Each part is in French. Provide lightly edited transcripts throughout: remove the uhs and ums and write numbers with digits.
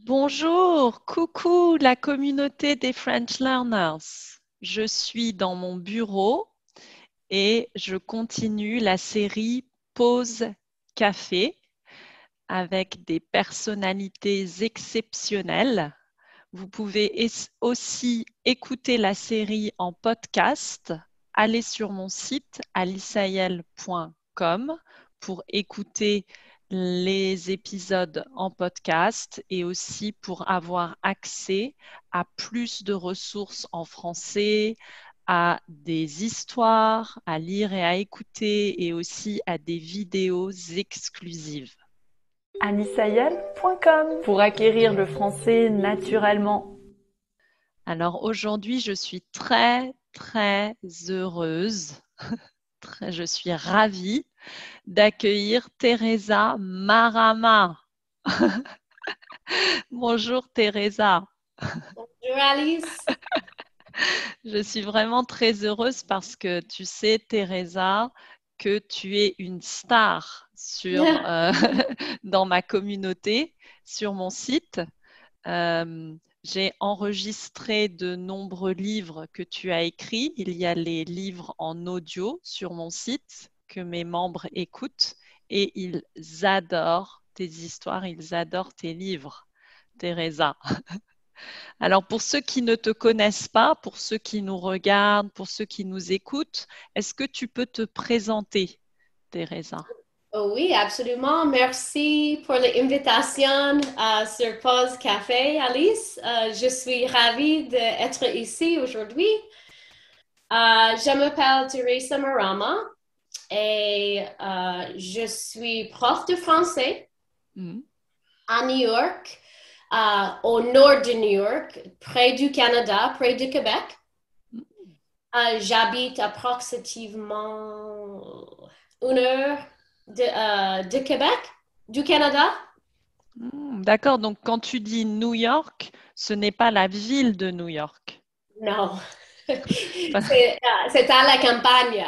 Bonjour, coucou la communauté des French Learners. Je suis dans mon bureau et je continue la série Pause Café avec des personnalités exceptionnelles. Vous pouvez aussi écouter la série en podcast. Allez sur mon site alisael.com pour écouter les épisodes en podcast et aussi pour avoir accès à plus de ressources en français, à des histoires à lire et à écouter et aussi à des vidéos exclusives. alisael.com pour acquérir le français naturellement. Alors aujourd'hui, je suis très, très heureuse. Je suis ravie d'accueillir Teresa Marama. Bonjour Teresa. Bonjour Alice. Je suis vraiment très heureuse parce que tu sais, Teresa, que tu es une star dans ma communauté, sur mon site. J'ai enregistré de nombreux livres que tu as écrits. Il y a les livres en audio sur mon site que mes membres écoutent et ils adorent tes histoires, ils adorent tes livres, Teresa. Alors pour ceux qui ne te connaissent pas, pour ceux qui nous regardent, pour ceux qui nous écoutent, est-ce que tu peux te présenter, Teresa? Oh oui, absolument. Merci pour l'invitation sur Pause Café, Alice. Je suis ravie d'être ici aujourd'hui. Je m'appelle Teresa Marama et je suis prof de français à New York, au nord de New York, près du Canada, près du Québec. J'habite approximativement 1 heure de Québec, du Canada. D'accord, donc quand tu dis New York, ce n'est pas la ville de New York. Non, c'est à la campagne.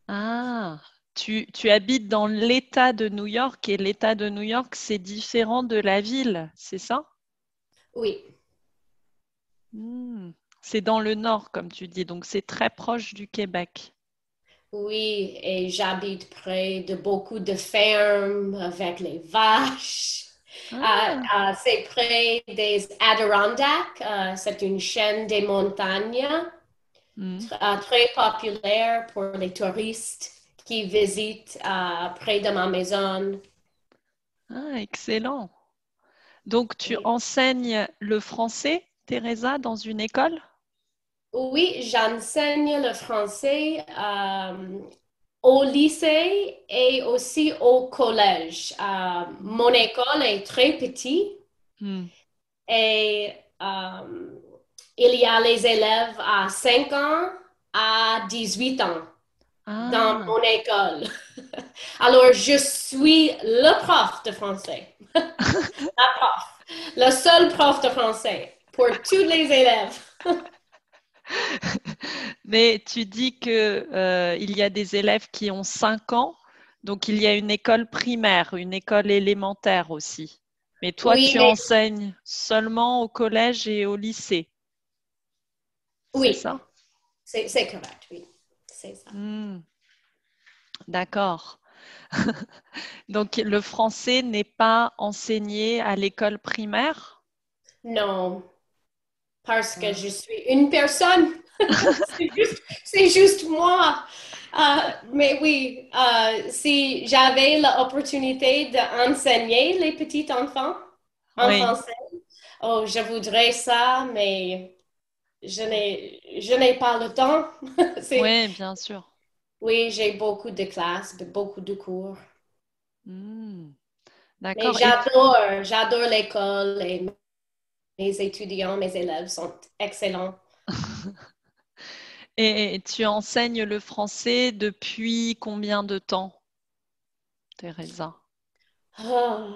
Ah, tu habites dans l'État de New York et l'État de New York, c'est différent de la ville, c'est ça? Oui, C'est dans le nord, comme tu dis, donc c'est très proche du Québec. oui, et j'habite près de beaucoup de fermes avec les vaches. Ah, C'est près des Adirondacks. C'est une chaîne des montagnes hmm. très populaire pour les touristes qui visitent près de ma maison. Ah, excellent. Donc tu Oui. enseignes le français, Teresa, dans une école? Oui, j'enseigne le français au lycée et aussi au collège. Mon école est très petite Hmm. et il y a les élèves à 5 ans à 18 ans dans Ah, mon école. Alors, je suis le prof de français, la prof, le seul prof de français pour tous les élèves. mais tu dis que il y a des élèves qui ont 5 ans, donc il y a une école primaire, une école élémentaire aussi. Mais toi, Oui, tu mais enseignes seulement au collège et au lycée, c'est oui, ça? c'est correct, oui, c'est ça. Hmm, d'accord. Donc le français n'est pas enseigné à l'école primaire? Non, parce que Ah. je suis une personne. C'est juste moi. Mais oui, si j'avais l'opportunité d'enseigner les petits enfants en Oui, français, oh, je voudrais ça, mais je n'ai pas le temps. C'est, oui, bien sûr. oui, j'ai beaucoup de classes, beaucoup de cours. Hmm, Mais d'accord. j'adore l'école et mes étudiants, mes élèves sont excellents. Et tu enseignes le français depuis combien de temps, Teresa? Ah,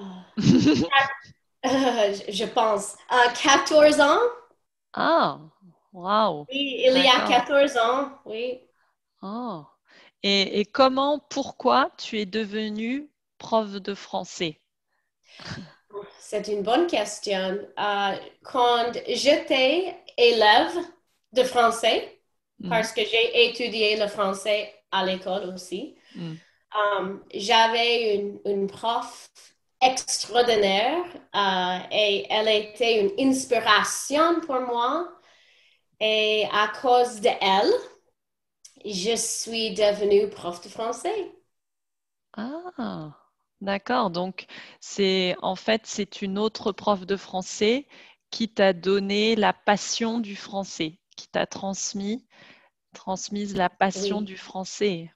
je pense, 14 ans. Ah, waouh, Oui, il y a d'accord. 14 ans, oui. Oh. Et comment, pourquoi tu es devenue prof de français? c'est une bonne question. Quand j'étais élève de français, parce que j'ai étudié le français à l'école aussi, j'avais une prof extraordinaire et elle était une inspiration pour moi. Et à cause de elle, je suis devenue prof de français. Ah, d'accord. Donc, c'est une autre prof de français qui t'a donné la passion du français, qui t'a transmise la passion Oui. du français.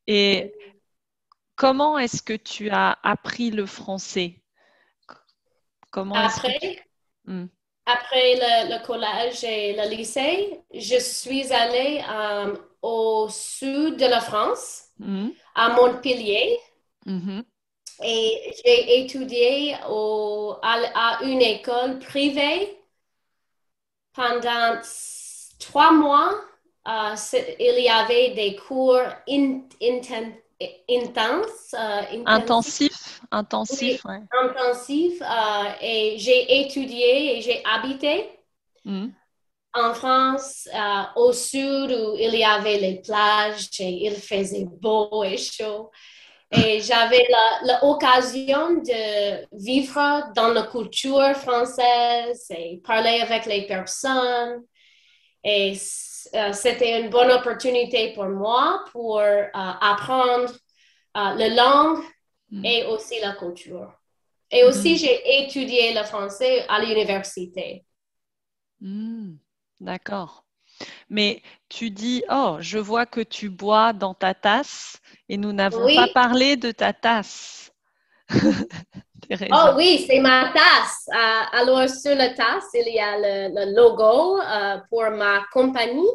Et comment est-ce que tu as appris le français? Comment est-ce que tu... Après, Hmm. après le collège et le lycée, je suis allée au sud de la France, Mhm. à Montpellier, Mhm. et j'ai étudié à une école privée pendant 3 mois. Il y avait des cours intenses, intensifs. Oui, Intensif, ouais. intensif. Et j'ai étudié et j'ai habité Mhm. en France, au sud, où il y avait les plages et il faisait beau et chaud. Et j'avais l'occasion de vivre dans la culture française et parler avec les personnes. Et c'était une bonne opportunité pour moi pour apprendre la langue Mhm. et aussi la culture. Et aussi, Mhm. j'ai étudié le français à l'université. Mhm. D'accord. Mais tu dis, oh, je vois que tu bois dans ta tasse et nous n'avons pas Oui. parlé de ta tasse, Oh Teresa. oui, c'est ma tasse. Alors, sur la tasse, il y a le logo pour ma compagnie,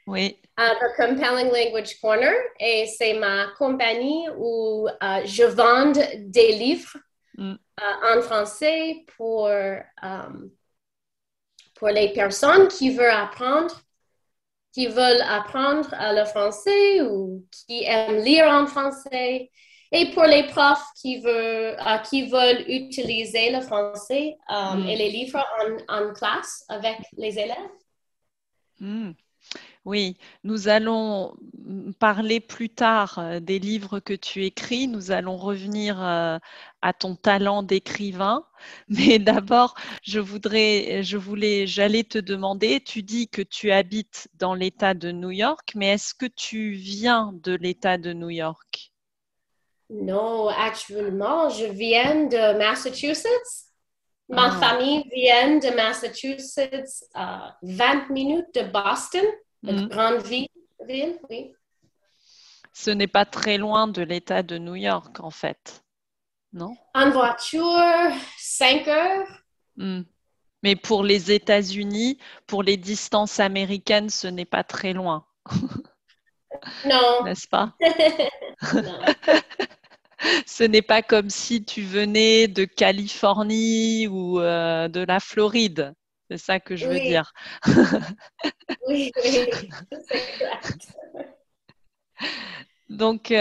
Oui. The Compelling Language Corner. Et c'est ma compagnie où je vends des livres Mm. en français pour les personnes qui veulent apprendre le français ou qui aiment lire en français. Et pour les profs qui veulent utiliser le français et Mm. les livres en classe avec les élèves. Mm. Oui, nous allons parler plus tard des livres que tu écris. Nous allons revenir à ton talent d'écrivain. Mais d'abord, j'allais te demander, tu dis que tu habites dans l'État de New York, mais est-ce que tu viens de l'État de New York? Non, actuellement, je viens de Massachusetts. Ma Ah, famille vient de Massachusetts, 20 minutes de Boston, la mm. grande ville, oui. Ce n'est pas très loin de l'État de New York, en fait, non? En voiture, 5 heures. Mm. Mais pour les États-Unis, pour les distances américaines, ce n'est pas très loin, Non, n'est-ce pas? non. Ce n'est pas comme si tu venais de Californie ou de la Floride. C'est ça que je veux Oui, dire. oui, oui, c'est exact. Donc,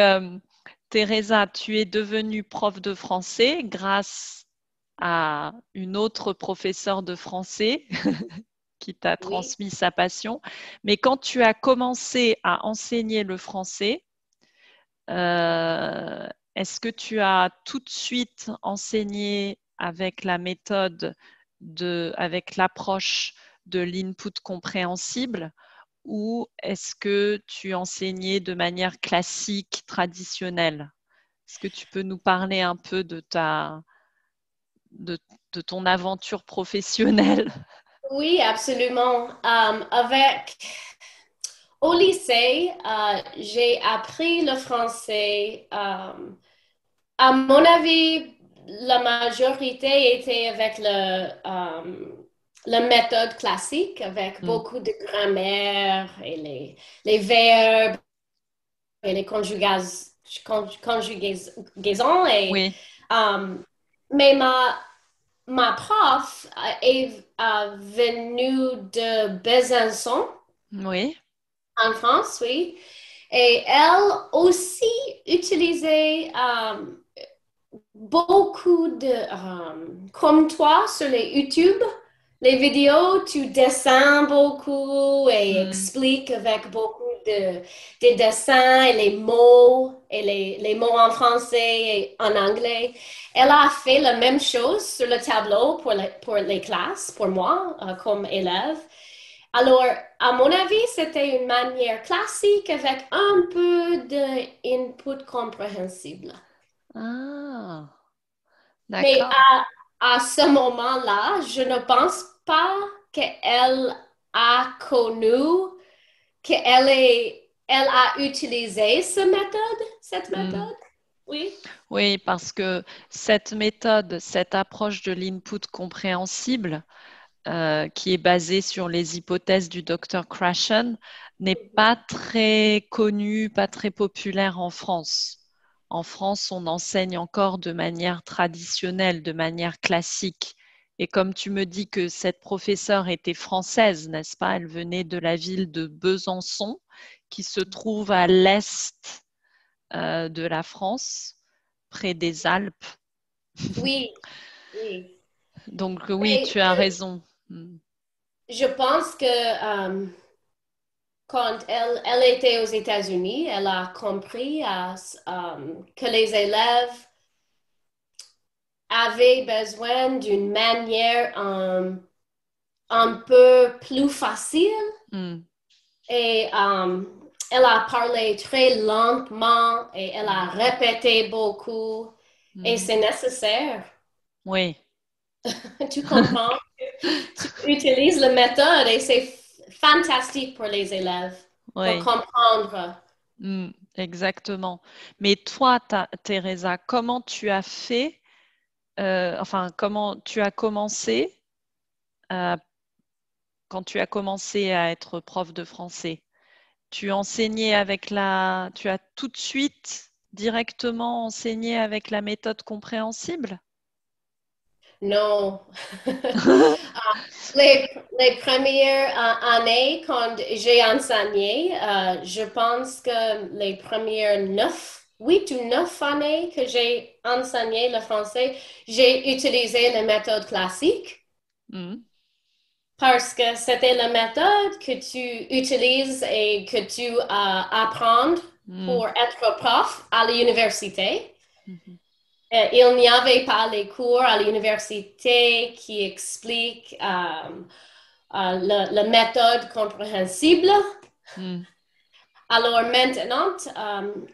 Teresa, tu es devenue prof de français grâce à une autre professeure de français qui t'a Oui. transmis sa passion. Mais quand tu as commencé à enseigner le français, Euh, est-ce que tu as tout de suite enseigné avec la méthode avec l'approche de l'input compréhensible ou est-ce que tu enseignais de manière classique, traditionnelle? Est-ce que tu peux nous parler un peu de, de ton aventure professionnelle? Oui, absolument. Au lycée, j'ai appris le français. À mon avis, la majorité était avec la méthode classique, avec Mm. beaucoup de grammaire et les verbes et les conjugaisons. Oui, Mais ma prof est venue de Besançon, oui. en France, oui. Et elle aussi utilisait beaucoup comme toi sur les YouTube, les vidéos, tu dessins beaucoup et expliques avec beaucoup de dessins et les mots et les mots en français et en anglais. Elle a fait la même chose sur le tableau pour les classes, pour moi, comme élève. Alors, à mon avis, c'était une manière classique avec un peu d'input compréhensible. Ah, Mais d'accord. à ce moment-là, je ne pense pas qu'elle a connu, elle a utilisé cette méthode. Oui. Oui, parce que cette méthode, cette approche de l'input compréhensible, qui est basée sur les hypothèses du docteur Krashen, n'est pas très connue, pas très populaire en France. En France, on enseigne encore de manière traditionnelle, de manière classique. Et comme tu me dis que cette professeure était française, n'est-ce pas? Elle venait de la ville de Besançon, qui se trouve à l'est de la France, près des Alpes. Oui, oui. Donc oui, Mais tu as raison. je pense que quand elle était aux États-Unis, elle a compris que les élèves avaient besoin d'une manière un peu plus facile Mm. et elle a parlé très lentement et elle a répété beaucoup et Mhm. c'est nécessaire. Oui, Tu comprends? Tu utilises la méthode et c'est fantastique pour les élèves pour oui, comprendre. exactement. Mais toi, Teresa, comment tu as fait, enfin, comment tu as commencé euh, quand tu as commencé à être prof de français? Tu enseignais tu as tout de suite directement enseigné avec la méthode compréhensible? Non. Les premières années, quand j'ai enseigné, je pense que les premières 8 ou 9 années que j'ai enseigné le français, j'ai utilisé la méthode classique Mm, parce que c'était la méthode que tu utilises et que tu apprends mm, pour être prof à l'université. mhm, Il n'y avait pas les cours à l'université qui expliquent la méthode compréhensible. mm. Alors maintenant,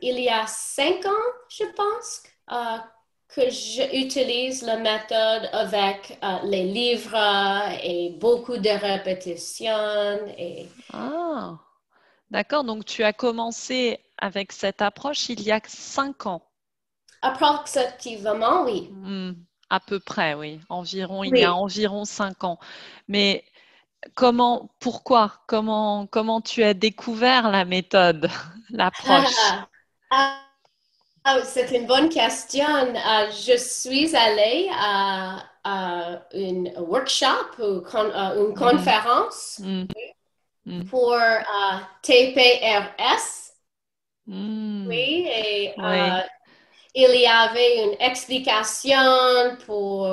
il y a 5 ans, je pense, que j'utilise la méthode avec les livres et beaucoup de répétitions. Et Ah, d'accord. Donc, tu as commencé avec cette approche il y a 5 ans. approximativement, oui. Hmm, à peu près, oui. Environ, il y a Oui. environ 5 ans. Mais comment tu as découvert la méthode, l'approche? C'est une bonne question. Je suis allée à une workshop ou une Mhm, conférence mm, mm, pour TPRS. mm. Oui, et Oui. il y avait une explication pour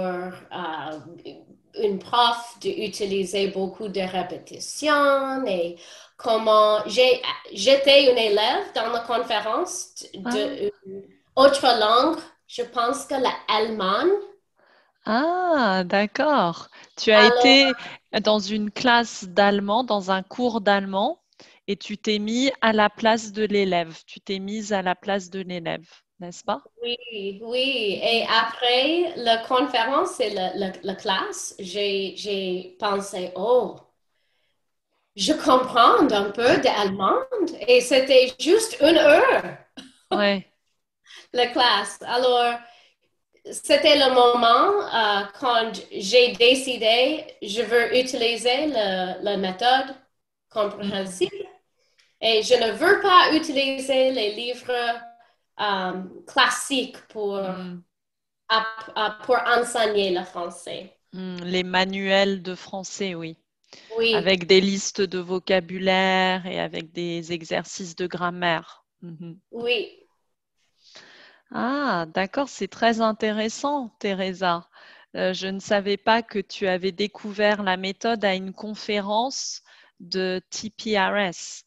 une prof d'utiliser beaucoup de répétitions et comment j'étais une élève dans la conférence Ah, d'une autre langue, je pense que l'allemand. ah, d'accord. Tu as Alors, été dans une classe d'allemand, dans un cours d'allemand, et tu t'es mis à la place de l'élève. Tu t'es mise à la place de l'élève, n'est-ce pas? oui, oui. Et après la conférence et la classe, j'ai pensé, oh, je comprends un peu d'allemand et c'était juste 1 heure, Ouais. la classe. Alors, c'était le moment quand j'ai décidé, je veux utiliser la méthode Mm, compréhensible et je ne veux pas utiliser les livres classiques mm, pour enseigner le français. Les manuels de français, oui. Oui, Avec des listes de vocabulaire et avec des exercices de grammaire. Mhm. oui. Ah, d'accord, c'est très intéressant, Teresa. Je ne savais pas que tu avais découvert la méthode à une conférence de TPRS.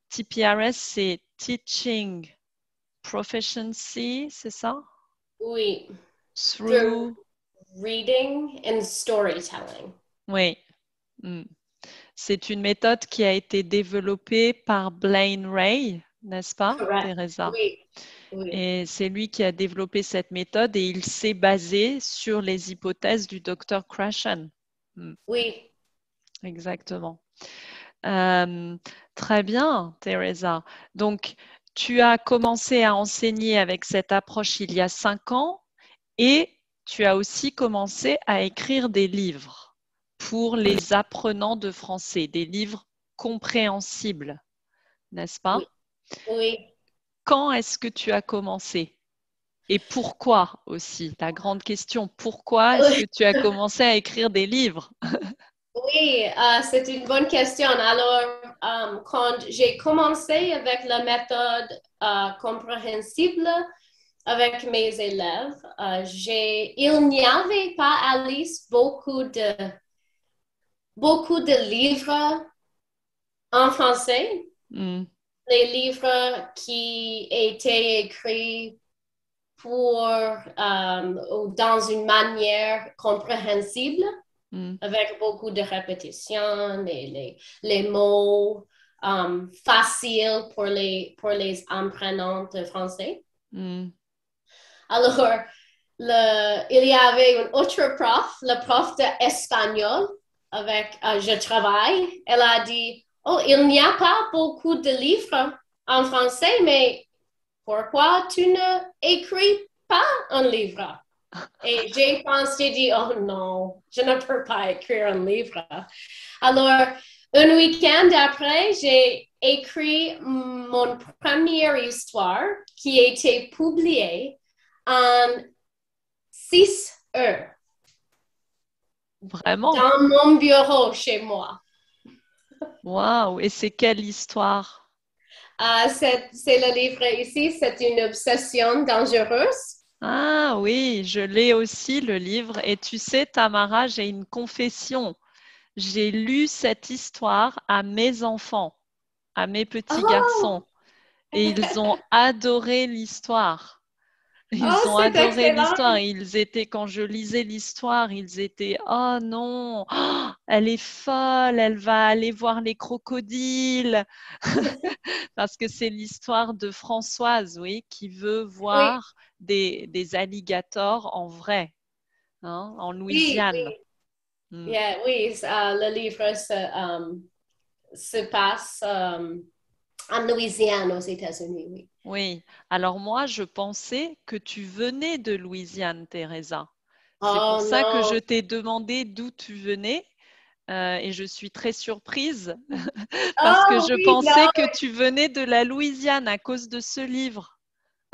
TPRS, c'est Teaching Proficiency, c'est ça? Oui, through Through. reading and storytelling. Oui. Mm. C'est une méthode qui a été développée par Blaine Ray, n'est-ce pas, Correct. Teresa? Oui, oui, Et c'est lui qui a développé cette méthode et il s'est basé sur les hypothèses du docteur Krashen. oui. Exactement. Euh, Très bien, Teresa. Donc, tu as commencé à enseigner avec cette approche il y a 5 ans et tu as aussi commencé à écrire des livres pour les apprenants de français, des livres compréhensibles, n'est-ce pas? Oui, oui. Quand est-ce que tu as commencé? Et pourquoi aussi? La grande question, pourquoi est-ce que tu as commencé à écrire des livres? Oui, c'est une bonne question. Alors, quand j'ai commencé avec la méthode compréhensible avec mes élèves, il n'y avait pas, Alice, beaucoup de livres en français. Mm, Les livres qui étaient écrits ou dans une manière compréhensible, mm, avec beaucoup de répétitions et les mots faciles pour les apprenants de français. mm. Alors, il y avait un autre prof, le prof d'espagnol avec je travaille. Elle a dit, oh, il n'y a pas beaucoup de livres en français, mais pourquoi tu ne écris pas un livre? Et j'ai pensé, dit, oh non, je ne peux pas écrire un livre. Alors, un week-end après, j'ai écrit mon première histoire qui a été publiée en 6 heures Vraiment? dans mon bureau chez moi. Waouh! Et c'est quelle histoire? C'est le livre ici, c'est une obsession dangereuse. Ah oui, je l'ai aussi, le livre. Et tu sais, Tamara, j'ai une confession. J'ai lu cette histoire à mes enfants, à mes petits Oh, garçons, et ils ont adoré l'histoire. oh, Ils ont c'est adoré excellent. l'histoire. Ils étaient, quand je lisais l'histoire, ils étaient, oh non, oh, elle est folle, elle va aller voir les crocodiles. Parce que c'est l'histoire de Françoise, oui, qui veut Oui, voir des alligators en vrai, hein, en oui, Louisiane. oui. Mm. Yeah, oui, le livre se passe en Louisiane, aux États-Unis, oui. Oui. Alors moi, je pensais que tu venais de Louisiane, Teresa. C'est pour Oh ça que je non. t'ai demandé d'où tu venais. Et je suis très surprise parce que Oh je oui, pensais non. que tu venais de la Louisiane à cause de ce livre.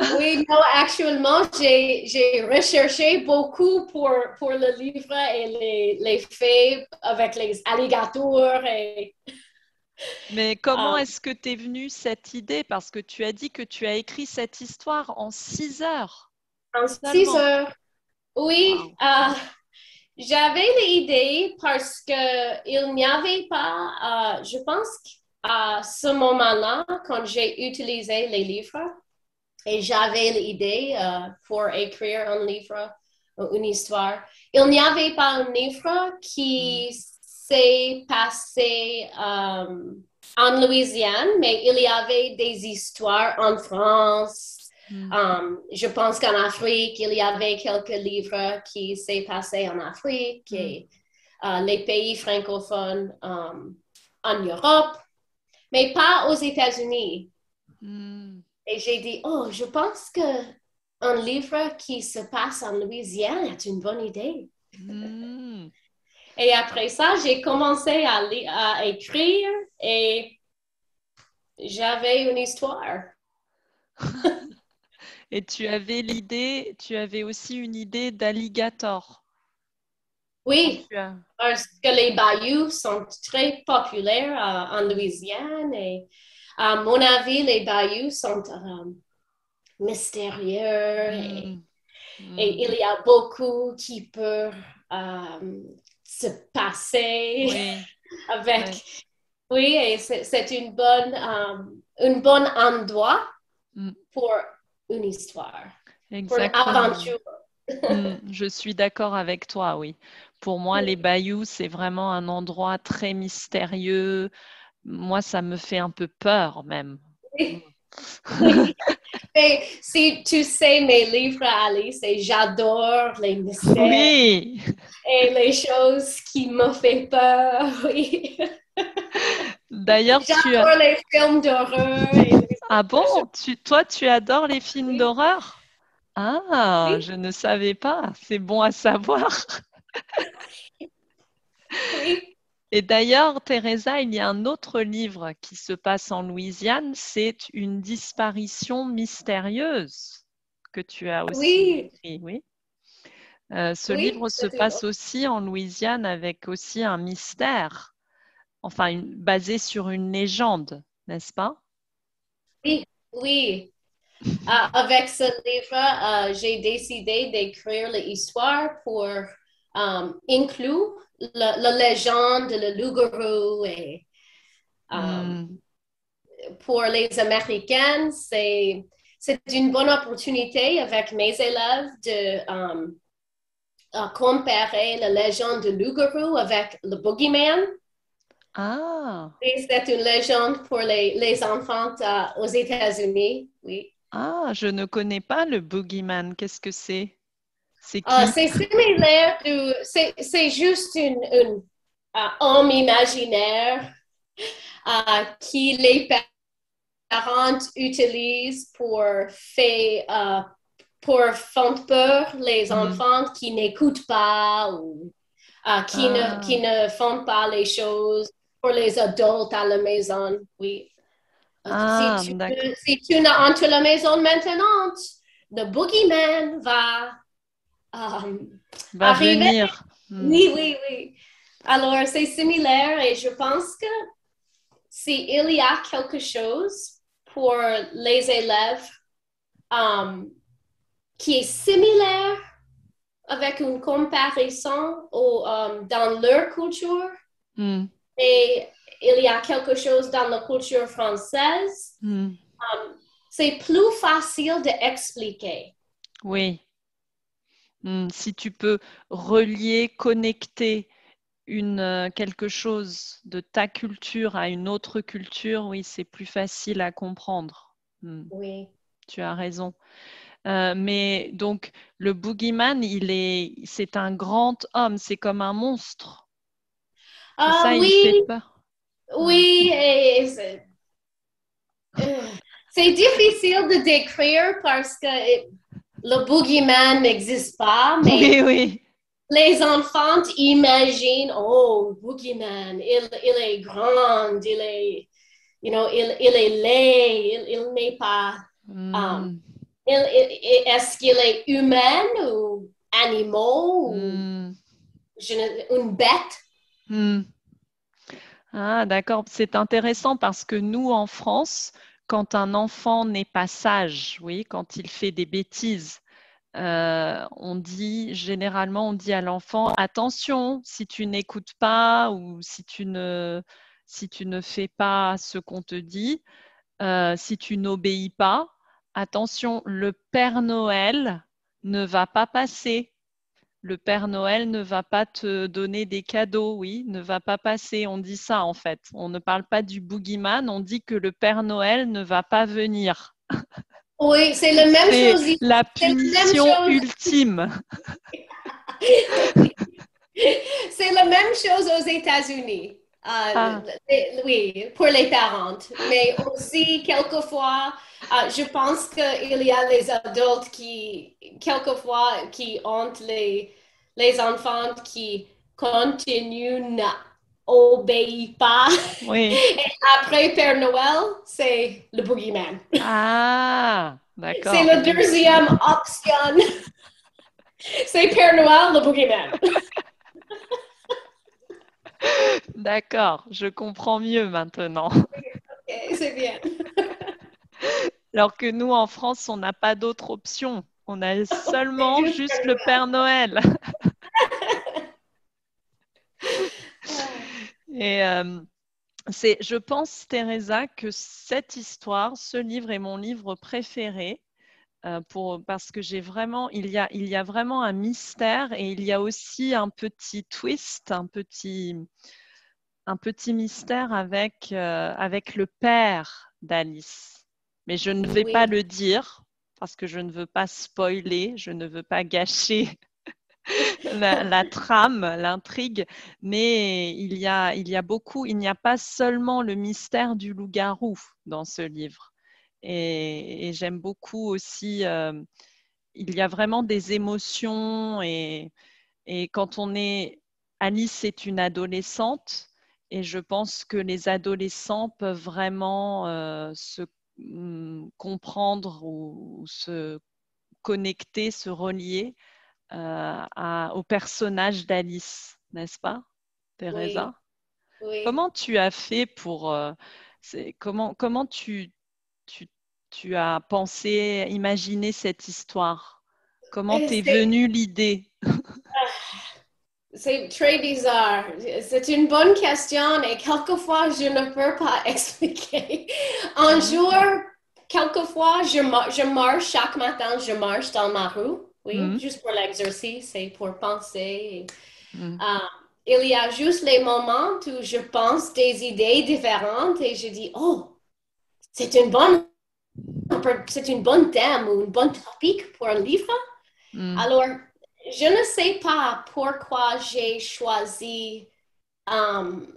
Oui, non, actuellement, j'ai recherché beaucoup pour le livre et les faits avec les alligators et Mais comment euh, est-ce que t'es venue cette idée? Parce que tu as dit que tu as écrit cette histoire en 6 heures en six seulement. heures. Oui, Waouh! j'avais l'idée parce que il n'y avait pas, je pense qu'à ce moment-là, quand j'ai utilisé les livres, et j'avais l'idée pour écrire un livre, une histoire. Il n'y avait pas un livre Mm, qui s'est passé en Louisiane, mais il y avait des histoires en France. mm, Je pense qu'en Afrique, il y avait quelques livres qui s'est passé en Afrique mm, et les pays francophones en Europe, mais pas aux États-Unis. mm, Et j'ai dit, oh, je pense que un livre qui se passe en Louisiane est une bonne idée. mm. Et après ça, j'ai commencé à écrire et j'avais une histoire. Et tu avais aussi une idée d'alligator quand Oui, tu as. parce que les bayous sont très populaires en Louisiane et à mon avis, les bayous sont mystérieux Mm, et mm. il y a beaucoup qui peut se passer Oui, ouais. avec. Oui, et c'est un bon endroit Mm, pour une histoire, pour une exactement. aventure. Je suis d'accord avec toi, oui. Pour moi, les bayous, c'est vraiment un endroit très mystérieux. Moi, ça me fait un peu peur même. Mm. Oui, oui. Mais si tu sais mes livres, Alice, et j'adore les mystères Oui. et les choses qui me font peur. Oui. D'ailleurs, J'adore les films d'horreur et les Ah bon? Toi, tu adores les films oui, d'horreur? Ah, oui, je ne savais pas. C'est bon à savoir. oui. Et d'ailleurs, Teresa, il y a un autre livre qui se passe en Louisiane. C'est une disparition mystérieuse que tu as aussi Oui, écrit, oui. Ce oui, livre se passe aussi en Louisiane avec aussi un mystère, enfin basé sur une légende, n'est-ce pas? oui, oui. Avec ce livre, j'ai décidé d'écrire l'histoire pour inclure la légende de le loup-garou et euh, Hmm. pour les Américains, c'est une bonne opportunité avec mes élèves de comparer la légende de loup-garou avec le boogeyman. Ah, Et c'est une légende pour les enfants aux États-Unis, oui. ah, je ne connais pas le boogeyman. Qu'est-ce que c'est? C'est qui? C'est similaire, c'est juste un homme imaginaire qui les parents utilisent pour faire peur les Hmm. enfants qui n'écoutent pas ou qui Ah, ne font pas les choses pour les adultes à la maison. Oui. Si ah, tu, d'accord. si tu entres à la maison maintenant, le boogeyman va Va arriver. venir. Hmm. Oui, oui, oui. Alors, c'est similaire et je pense que s'il y a quelque chose pour les élèves um, qui est similaire avec une comparaison dans leur culture Hmm. et il y a quelque chose dans la culture française, Hmm. c'est plus facile d'expliquer. Oui. Si tu peux relier, connecter quelque chose de ta culture à une autre culture, oui, c'est plus facile à comprendre. Hmm. Oui. Tu as raison. Mais donc, le boogeyman, c'est un grand homme, c'est comme un monstre. C'est ça, il fait Oui, peur. Ouais. oui, et c'est difficile de décrire parce que le boogeyman n'existe pas, mais Oui, oui. les enfants imaginent, oh, boogeyman, il est grand, il est laid, il n'est pas, um, Hmm. est-ce qu'il est humain ou animal ou Hmm. une bête? Hmm. Ah, d'accord. C'est intéressant parce que nous, en France, quand un enfant n'est pas sage, oui, quand il fait des bêtises, généralement, on dit à l'enfant, attention, si tu n'écoutes pas ou si tu ne fais pas ce qu'on te dit, si tu n'obéis pas, attention, le Père Noël ne va pas passer. Le Père Noël ne va pas te donner des cadeaux, oui, ne va pas passer. On dit ça en fait. On ne parle pas du boogeyman, on dit que le Père Noël ne va pas venir. Oui, c'est la même C'est chose. la C'est la même punition chose. ultime. C'est la même chose aux États-Unis. Ah, Oui, pour les parents. Mais aussi, quelquefois, je pense qu'il y a les adultes quelquefois, qui ont les enfants qui continuent n'obéissent pas. oui. Et après Père Noël, c'est le boogeyman. Ah, C'est d'accord. la deuxième option. C'est Père Noël, le boogeyman. D'accord, je comprends mieux maintenant. Ok, c'est bien. Alors que nous, en France, on n'a pas d'autre option. On a seulement Juste juste Père le Noël. Père Noël. Ah. Et je pense, Teresa, que cette histoire, ce livre est mon livre préféré. Parce que il y a vraiment un mystère et il y a aussi un petit twist, un petit mystère avec le père d'Alice. Mais je ne vais pas Oui, le dire parce que je ne veux pas spoiler, je ne veux pas gâcher la trame, l'intrigue, mais il y a beaucoup, il n'y a pas seulement le mystère du loup-garou dans ce livre. Et j'aime beaucoup aussi, il y a vraiment des émotions et quand on est, Alice est une adolescente et je pense que les adolescents peuvent vraiment comprendre ou se connecter, se relier au personnage d'Alice, n'est-ce pas, oui, Teresa? oui. Comment tu as fait comment tu, tu as pensé, imaginé cette histoire? Comment Et t'est venue l'idée? c'est très bizarre. C'est une bonne question et quelquefois je ne peux pas expliquer. Un Mhm, jour, quelquefois, je marche chaque matin, je marche dans ma rue, oui, mhm, juste pour l'exercice et pour penser. mhm, Euh, il y a juste les moments où je pense des idées différentes et je dis, oh, c'est une bonne, c'est une bonne thème ou une bonne topic pour un livre. mhm, Alors, je ne sais pas pourquoi j'ai choisi, um,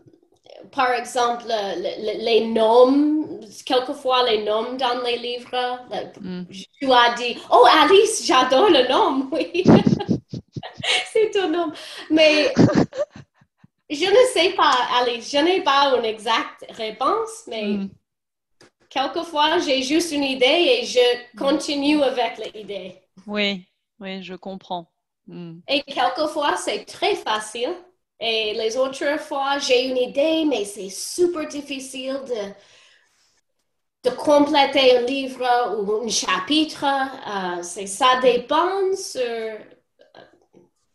par exemple, les noms, quelquefois les noms dans les livres. mhm. Tu as dit, oh Alice, j'adore le nom, oui, c'est ton nom. Mais je ne sais pas, Alice, je n'ai pas une exacte réponse, mais Mhm. quelquefois j'ai juste une idée et je continue avec l'idée. Oui, oui, je comprends. Mhm. Et quelquefois, c'est très facile. Et les autres fois, j'ai une idée, mais c'est super difficile de compléter un livre ou un chapitre. Ça dépend sur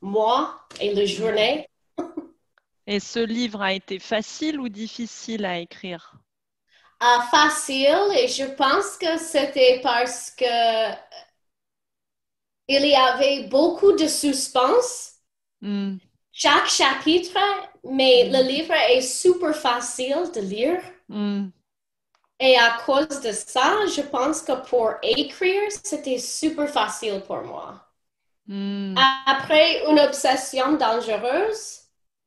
moi et la Mhm. journée. Et ce livre a été facile ou difficile à écrire? Facile, et je pense que c'était parce que il y avait beaucoup de suspense Mhm, chaque chapitre, mais le mhm, livre est super facile de lire. mhm, Et à cause de ça, je pense que pour écrire, c'était super facile pour moi. mhm. Après une obsession dangereuse,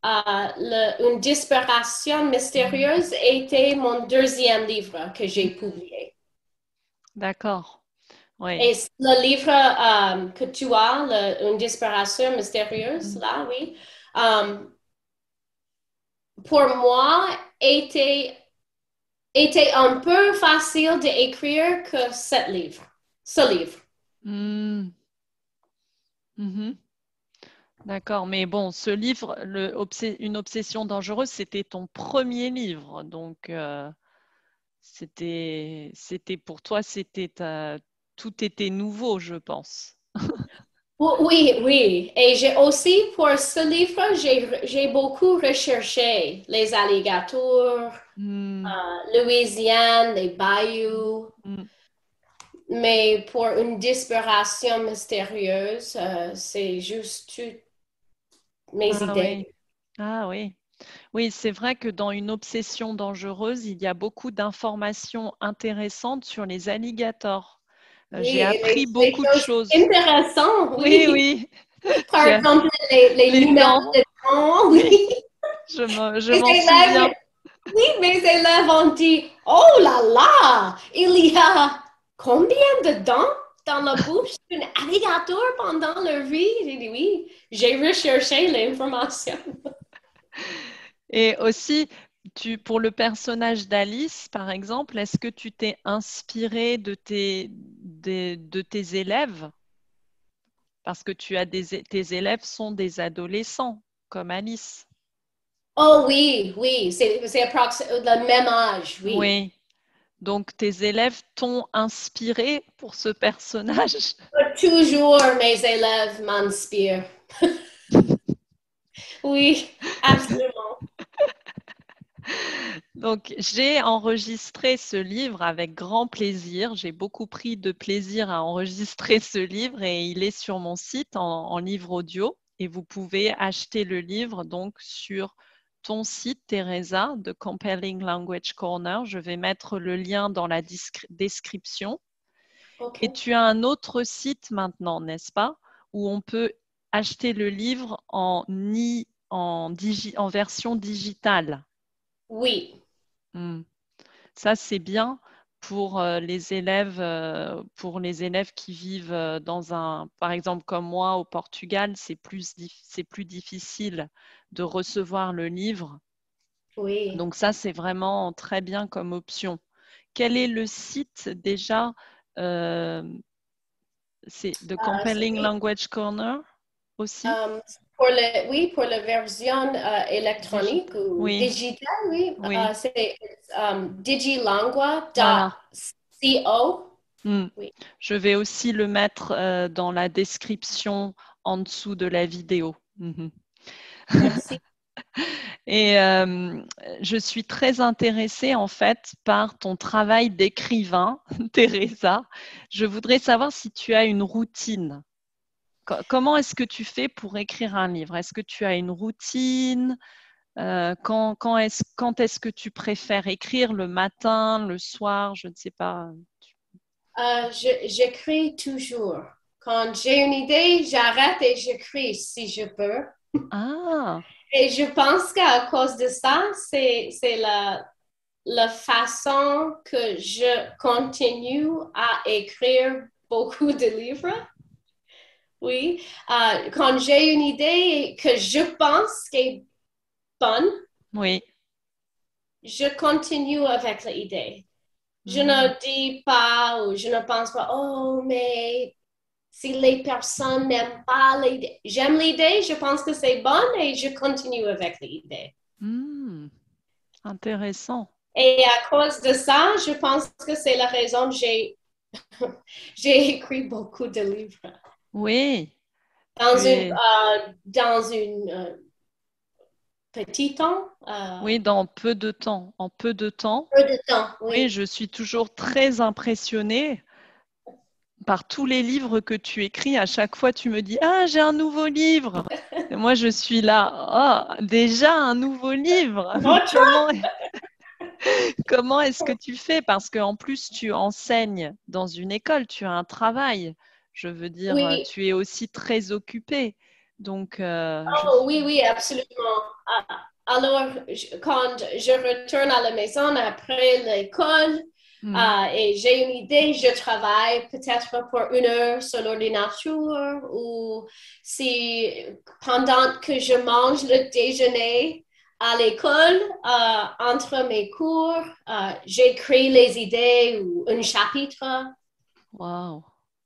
une disparition mystérieuse était mon deuxième livre que j'ai publié. D'accord. Oui. Et le livre que tu as, une disparition mystérieuse, Mhm. là, oui, euh, pour moi, était un peu facile d'écrire que ce livre. Mhm. Mhm. D'accord, mais bon, ce livre, Une obsession dangereuse, c'était ton premier livre, donc c'était pour toi, tout était nouveau, je pense. Oui, oui. Et j'ai aussi, pour ce livre, j'ai beaucoup recherché les alligators, Hmm, Louisiane, les bayous. hmm. Mais pour une disparition mystérieuse, c'est juste toutes mes Ah oui, idées. ah oui. Oui, c'est vrai que dans une obsession dangereuse, il y a beaucoup d'informations intéressantes sur les alligators. Oui, J'ai et appris les beaucoup de choses choses. intéressantes, Oui, oui. oui. Par exemple, les Les numéros dents. de temps, oui. Oui, je Les m'en souviens. élèves Oui, mes élèves ont dit, oh là là, il y a combien de dents dans la bouche d'un alligator pendant leur vie? J'ai dit oui, j'ai recherché l'information. Et aussi, pour le personnage d'Alice, par exemple, est-ce que tu t'es inspiré de tes élèves? Parce que tes élèves sont des adolescents, comme Alice. Oh oui, oui, c'est le même âge, oui. Oui. Donc, tes élèves t'ont inspiré pour ce personnage? Toujours mes élèves m'inspirent. Oui, absolument. Donc, j'ai enregistré ce livre avec grand plaisir. J'ai beaucoup pris de plaisir à enregistrer ce livre et il est sur mon site en livre audio. Et vous pouvez acheter le livre donc sur ton site, Teresa, de Compelling Language Corner. Je vais mettre le lien dans la description. Et OK. tu as un autre site maintenant, n'est-ce pas, où on peut acheter le livre en version digitale. Oui. Ça, c'est bien pour les élèves qui vivent par exemple comme moi au Portugal, c'est plus difficile de recevoir le livre. Oui. Donc ça, c'est vraiment très bien comme option. Quel est le site déjà? C'est The Compelling Oui. Language Corner aussi? Pour la version électronique ou Oui, digitale, oui, oui, c'est voilà. digilangua.co. Hmm. Oui, Je vais aussi le mettre dans la description en dessous de la vidéo. Mhm. merci. Et je suis très intéressée en fait par ton travail d'écrivain, Teresa. Je voudrais savoir si tu as une routine. Comment est-ce que tu fais pour écrire un livre? Est-ce que tu as une routine? Quand est-ce que tu préfères écrire? Le matin, le soir? Je ne sais pas. J'écris toujours. Quand j'ai une idée, j'arrête et j'écris si je peux. Ah, Et je pense qu'à cause de ça, c'est la façon que je continue à écrire beaucoup de livres. Oui, quand j'ai une idée que je pense qu'elle est bonne, oui. je continue avec l'idée. Je Hmm. ne dis pas ou je ne pense pas, oh, mais si les personnes n'aiment pas l'idée, j'aime l'idée, je pense que c'est bon et je continue avec l'idée. Hmm. Intéressant. Et à cause de ça, je pense que c'est la raison que j'ai écrit beaucoup de livres. Oui, Dans tu es. dans une petit temps, Oui, dans peu de temps. En peu de temps. peu de temps, Oui, oui. je suis toujours très impressionnée par tous les livres que tu écris. À chaque fois, tu me dis, ah, j'ai un nouveau livre. Et moi, je suis là, oh, déjà un nouveau livre. Comment est-ce que tu fais? Parce qu'en plus, tu enseignes dans une école, tu as un travail. Je veux dire, Oui, tu es aussi très occupée. Donc, je oh, suis. oui, oui, absolument. Alors, quand je retourne à la maison après l'école Hmm. et j'ai une idée, je travaille peut-être pour 1 heure sur l'ordinateur ou si pendant que je mange le déjeuner à l'école, entre mes cours, j'écris les idées ou un chapitre. Waouh.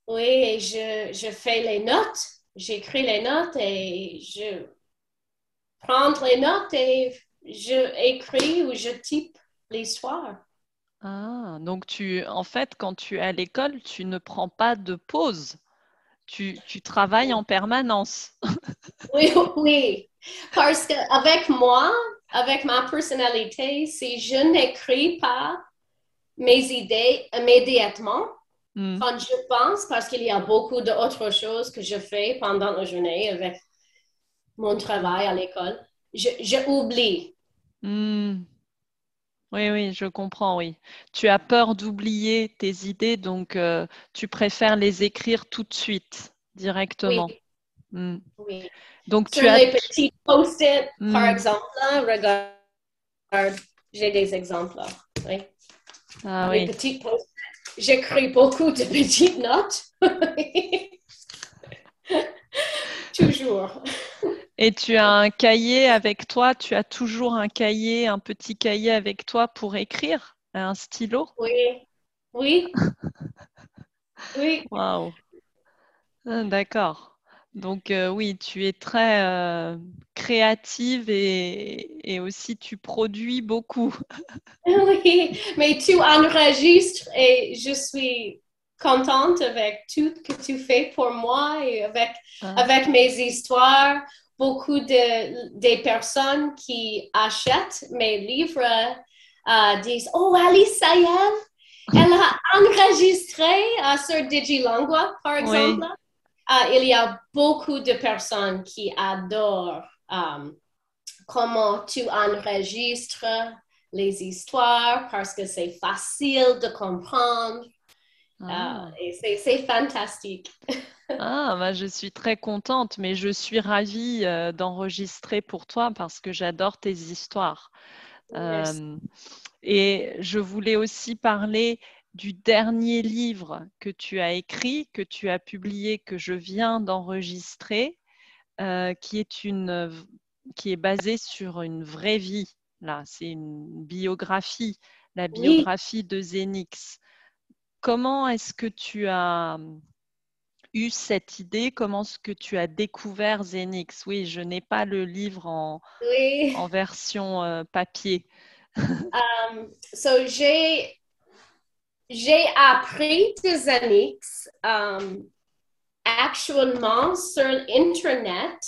Oui, et je fais les notes, j'écris les notes et je prends les notes et je écris ou je type l'histoire. Ah, donc en fait, quand tu es à l'école, tu ne prends pas de pause. Tu travailles en permanence. Oui, oui, parce qu'avec moi, avec ma personnalité, si je n'écris pas mes idées immédiatement, Hmm. quand je pense, parce qu'il y a beaucoup d'autres choses que je fais pendant la journée avec mon travail à l'école, je oublie. Hmm. Oui, oui, je comprends, oui. Tu as peur d'oublier tes idées, donc tu préfères les écrire tout de suite, Oui, directement. Hmm. oui. Donc Sur tu as. les petits post-it, par Hmm. exemple, là, regarde, j'ai des exemples là. Oui. Ah Les oui. petites post-it. J'écris beaucoup de petites notes. Toujours. Et tu as un cahier avec toi, tu as toujours un cahier, un petit cahier avec toi pour écrire, un stylo? Oui, oui, oui. Waouh. Ah, d'accord. Donc oui, tu es très créative et aussi tu produis beaucoup. Oui, mais tu enregistres et je suis contente avec tout que tu fais pour moi et Ah, avec mes histoires. Beaucoup des personnes qui achètent mes livres disent, Oh, Alice Sayel, elle a enregistré sur Digilingua, par exemple. oui. Il y a beaucoup de personnes qui adorent comment tu enregistres les histoires parce que c'est facile de comprendre. Ah. Et c'est fantastique. Ah, bah, je suis très contente, mais je suis ravie d'enregistrer pour toi parce que j'adore tes histoires. Merci. Et je voulais aussi parler du dernier livre que tu as écrit, que tu as publié, que je viens d'enregistrer, qui est qui est basé sur une vraie vie. Là, c'est une biographie, la Oui, biographie de Zénix. Comment est-ce que tu as eu cette idée? Comment est-ce que tu as découvert Zénix? Oui, je n'ai pas le livre oui. en version papier. So j'ai appris des années actuellement sur Internet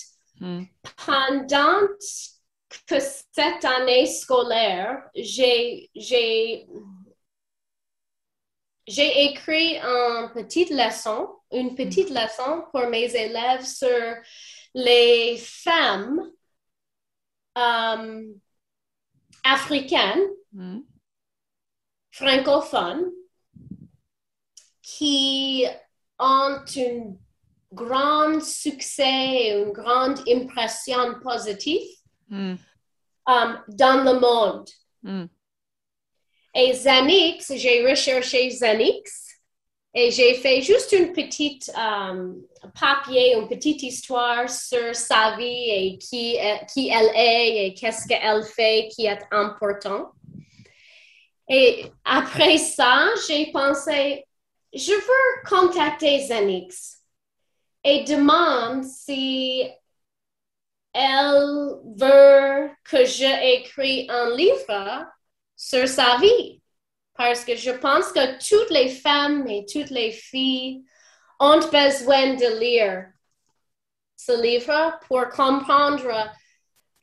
Hmm. pendant que cette année scolaire, j'ai écrit une Hmm. petite leçon pour mes élèves sur les femmes euh, africaines, Hmm. francophones, qui ont un grand succès et une grande impression positive Hmm. dans le monde. Hmm. Et Xanix, j'ai recherché Xanix et j'ai fait juste une petite papier, une petite histoire sur sa vie et qui elle est et qu'est-ce qu'elle fait qui est important. Et après ça, j'ai pensé, je veux contacter Xanix et demande si elle veut que j'écris un livre sur sa vie. Parce que je pense que toutes les femmes et toutes les filles ont besoin de lire ce livre pour comprendre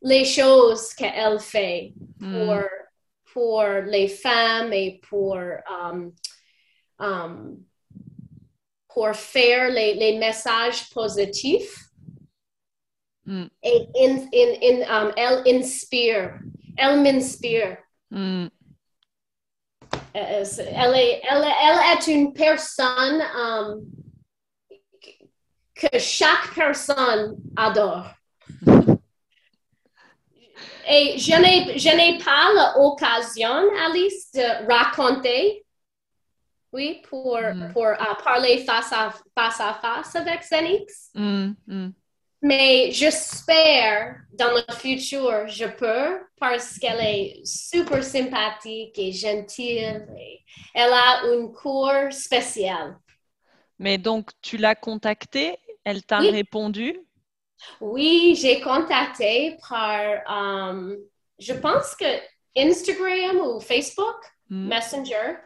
les choses qu'elle fait Hmm. pour les femmes et pour faire les messages positifs. Hmm. Et elle inspire, elle m'inspire. Hmm. Elle est une personne que chaque personne adore. Et je n'ai pas l'occasion, Alice, de raconter, oui, Hmm. pour parler face à face avec Xenix. Hmm. Hmm. Mais j'espère dans le futur, je peux, parce qu'elle est super sympathique et gentille. Et elle a une cour spéciale. Mais donc, tu l'as contactée, elle t'a Oui, répondu? oui, j'ai contacté par, je pense que Instagram ou Facebook Hmm. Messenger.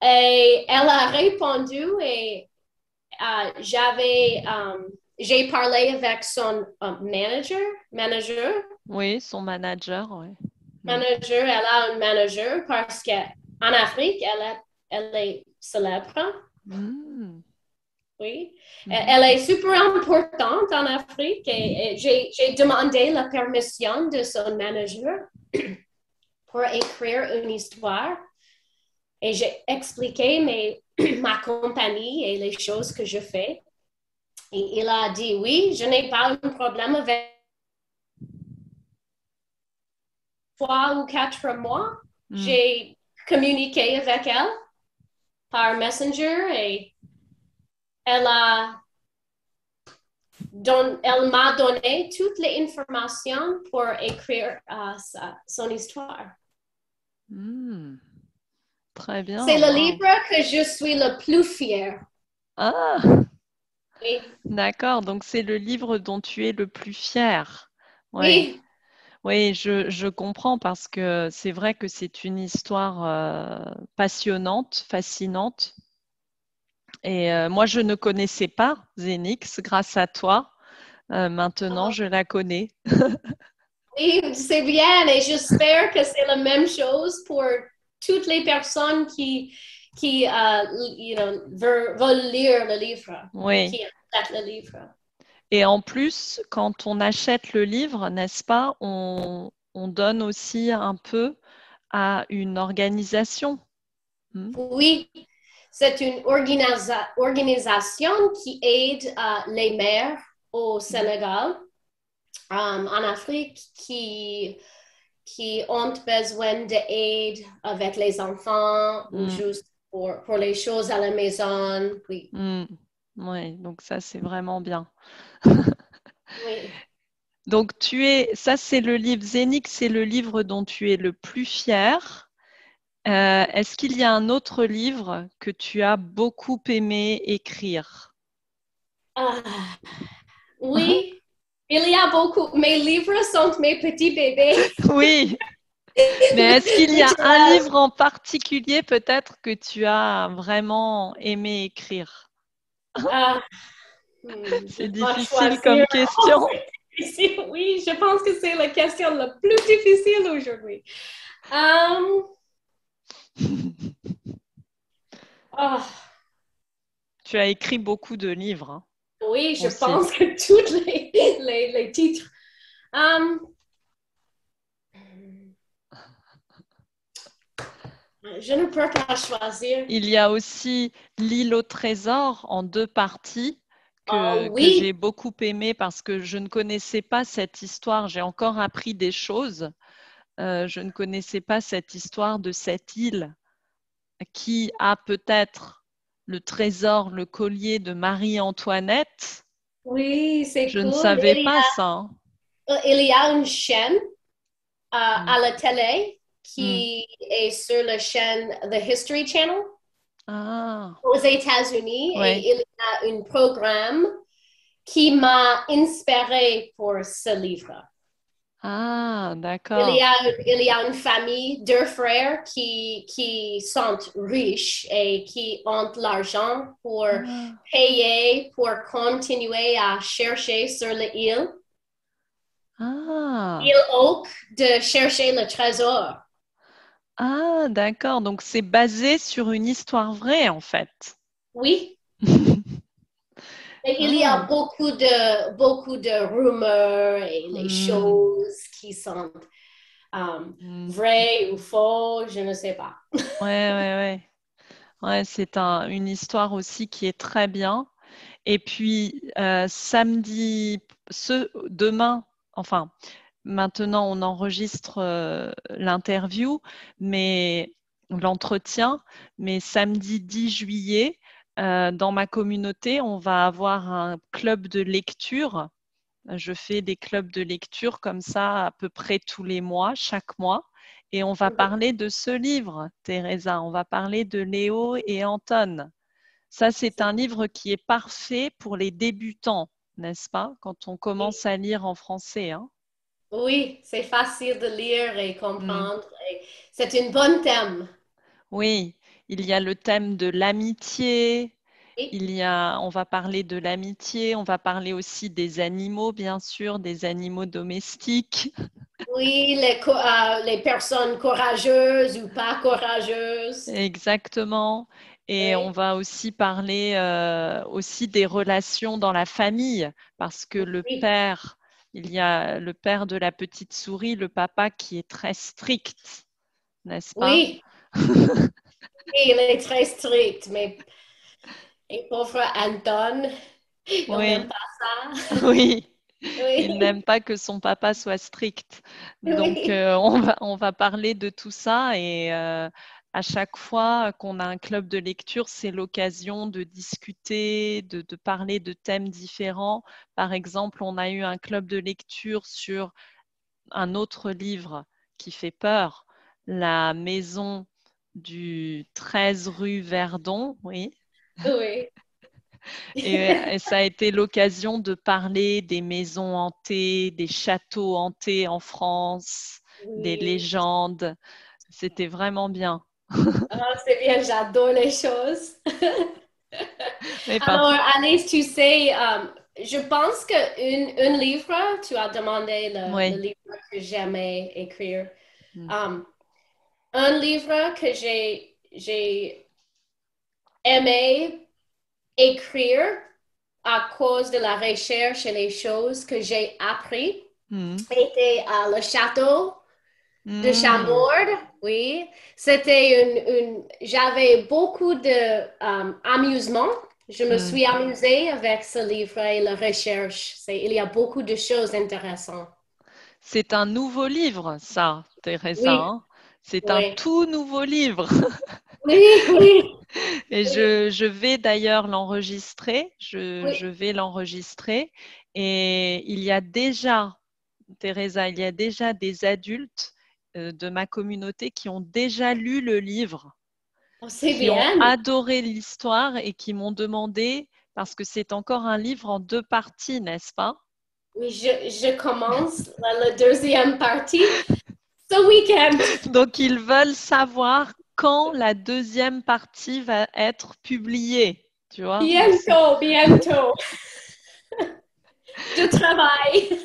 Et elle a répondu et j'ai parlé avec son manager. Oui, son manager, oui. Hmm. Manager, elle a un manager parce qu'en Afrique, elle est célèbre. Hmm. Oui. Mhm. Elle est super importante en Afrique et j'ai demandé la permission de son manager pour écrire une histoire et j'ai expliqué ma compagnie et les choses que je fais. Et il a dit oui, je n'ai pas un problème avec 3 ou 4 mois. Hmm. J'ai communiqué avec elle par Messenger et elle elle m'a donné toutes les informations pour écrire son histoire. Hmm. Très C'est bien, le wow. livre que je suis le plus fière. Ah! Oui, D'accord, donc c'est le livre dont tu es le plus fier. Ouais. oui, Oui, je comprends parce que c'est vrai que c'est une histoire passionnante, fascinante. Et moi, je ne connaissais pas Zénix grâce à toi. Maintenant, je la connais. oui, c'est bien et j'espère que c'est la même chose pour toutes les personnes veulent lire le livre, Oui. qui achètent le livre. Et en plus, quand on achète le livre, n'est-ce pas, on donne aussi un peu à une organisation. Hmm. Oui, c'est une organisation qui aide les mères au Sénégal, en Afrique, qui ont besoin d'aide avec les enfants ou Hmm. juste pour les choses à la maison. Oui, Hmm. Oui, donc ça, c'est vraiment bien. oui. Donc, ça, c'est le livre Zénix, c'est le livre dont tu es le plus fier. Est-ce qu'il y a un autre livre que tu as beaucoup aimé écrire? Ah, oui, il y a beaucoup. Mes livres sont mes petits bébés. Oui, mais est-ce qu'il y a un Literal. livre en particulier peut-être que tu as vraiment aimé écrire? Ah, je C'est dois difficile choisir. comme Oh, question. c'est difficile. Oui, je pense que c'est la question la plus difficile aujourd'hui. Um, oh, Tu as écrit beaucoup de livres hein, oui, je aussi. pense que tous les titres. Um, je ne peux pas choisir. Il y a aussi L'île au trésor en deux parties Oh que j'ai oui, beaucoup aimé parce que je ne connaissais pas cette histoire. J'ai encore appris des choses. Je ne connaissais pas cette histoire de cette île qui a peut-être le trésor, le collier de Marie-Antoinette. oui, c'est Je ne cool. savais pas ça. Hein. Il y a une chaîne Mm. à la télé Mm. qui est sur la chaîne The History Channel Ah, aux États-Unis ouais. et il y a un programme qui m'a inspiré pour ce livre. Ah, Il y d'accord. a, il y a une famille, deux frères qui sont riches et qui ont l'argent pour Ah, payer, pour continuer à chercher sur l'île. ah, Île Oak, de chercher le trésor. ah, d'accord. Donc c'est basé sur une histoire vraie en fait. Oui, et il y a Ah, beaucoup de rumeurs et les hmm, choses qui sont hmm. vraies ou fausses, je ne sais pas. Ouais, ouais, ouais. Ouais, c'est une histoire aussi qui est très bien. Et puis samedi, demain, enfin, maintenant on enregistre l'interview, mais l'entretien, mais samedi 10 juillet, dans ma communauté, on va avoir un club de lecture. Je fais des clubs de lecture comme ça à peu près tous les mois, chaque mois. Et on va parler de ce livre, Teresa. On va parler de Léo et Anton. Ça, c'est un livre qui est parfait pour les débutants, n'est-ce pas? Quand on commence à lire en français. Hein. Oui, c'est facile de lire et Mm. comprendre. Et c'est un bon thème. Oui, il y a le thème de l'amitié. Oui, On va parler de l'amitié. On va parler aussi des animaux, bien sûr, des animaux domestiques. oui, les personnes courageuses ou pas courageuses. Exactement. Et on Oui, va aussi parler aussi des relations dans la famille, parce que oui, il y a le père de la petite souris, le papa qui est très strict, n'est-ce pas? oui. Et il est très strict, mais et pauvre Anton, il n'aime Oui, pas ça. oui. Il Oui, n'aime pas que son papa soit strict. Donc, oui, on va parler de tout ça et à chaque fois qu'on a un club de lecture, c'est l'occasion de discuter, de parler de thèmes différents. Par exemple, on a eu un club de lecture sur un autre livre qui fait peur, La maison du 13 rue Verdon, oui. oui. Et ça a été l'occasion de parler des maisons hantées, des châteaux hantés en France, des Oui. légendes. C'était vraiment bien. Ah, c'est bien, j'adore les choses. Mais Alors, Alice, tu sais, je pense qu'un livre, tu as demandé le oui. livre que j'aimais écrire. Mm. Un livre que j'ai aimé écrire à cause de la recherche et les choses que j'ai appris Mm. était Le Château de Mm. Chambord. Oui, c'était j'avais beaucoup de amusement. Je me Mm. suis amusée avec ce livre et la recherche. Il y a beaucoup de choses intéressantes. C'est un nouveau livre, ça, Teresa, Oui, hein. C'est un oui, tout nouveau livre. oui, oui, Et oui, je vais d'ailleurs l'enregistrer. Je oui. vais l'enregistrer. Et il y a déjà, Teresa, il y a déjà des adultes de ma communauté qui ont déjà lu le livre, Oh, c'est qui ont bien. adoré l'histoire et qui m'ont demandé, parce que c'est encore un livre en 2 parties, n'est-ce pas? Oui, je commence la deuxième partie ce week-end. Donc, ils veulent savoir quand la deuxième partie va être publiée, tu vois? Donc, Bientôt, bientôt. Je travaille.